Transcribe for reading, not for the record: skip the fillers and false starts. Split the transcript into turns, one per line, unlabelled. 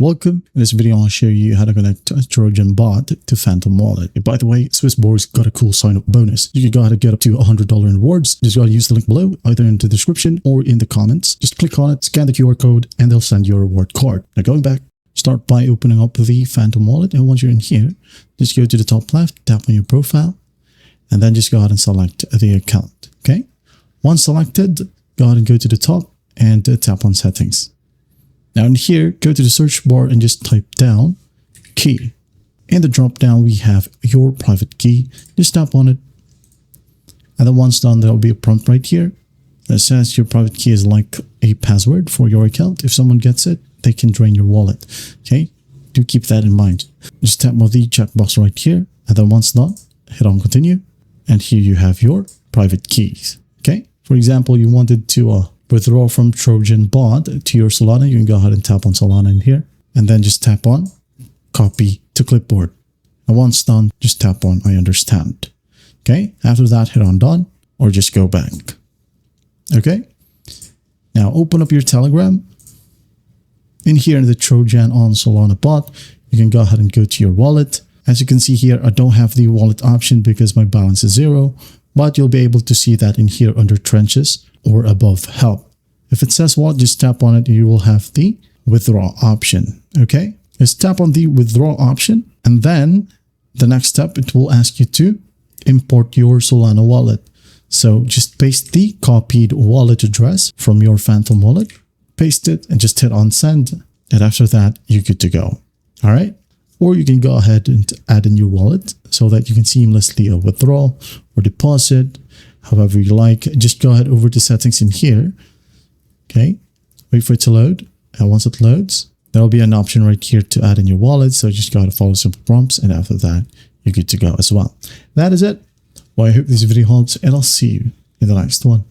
Welcome. In this video, I'll show you how to connect a Trojan Bot to Phantom Wallet. And by the way, Swissborg's got a cool sign-up bonus. You can go ahead and get up to $100 in rewards. Just gotta use the link below, either in the description or in the comments. Just click on it, scan the QR code, and they'll send you a reward card. Now going back, start by opening up the Phantom Wallet. And once you're in here, just go to the top left, tap on your profile, and then just go ahead and select the account. Okay. Once selected, go ahead and go to the top and tap on settings. Now in here, go to the search bar and just type down key. In the drop down, we have your private key. Just tap on it. And then once done, there will be a prompt right here that says your private key is like a password for your account. If someone gets it, they can drain your wallet. Okay, do keep that in mind. Just tap on the checkbox right here. And then once done, hit on continue. And here you have your private keys. Okay, for example, you wanted to withdraw from Trojan Bot to your Solana, you can go ahead and tap on Solana in here, and then just tap on copy to clipboard. And once done, just tap on I understand. Okay, after that, hit on done or just go back. Okay, now open up your Telegram. In here in the Trojan on Solana bot, you can go ahead and go to your wallet. As you can see here, I don't have the wallet option because my balance is 0, but you'll be able to see that in here under trenches or above help. If it says wallet, just tap on it and you will have the withdraw option. Okay, just tap on the withdraw option, and then the next step, it will ask you to import your Solana wallet. So just paste the copied wallet address from your Phantom wallet, paste it, and just hit on send. And after that, you're good to go. All right. Or you can go ahead and add in your wallet so that you can seamlessly withdraw or deposit, however you like. Just go ahead over to settings in here. Okay, wait for it to load. And once it loads, there will be an option right here to add in your wallet. So just go ahead and follow simple prompts. And after that, you're good to go as well. That is it. Well, I hope this video helps, and I'll see you in the next one.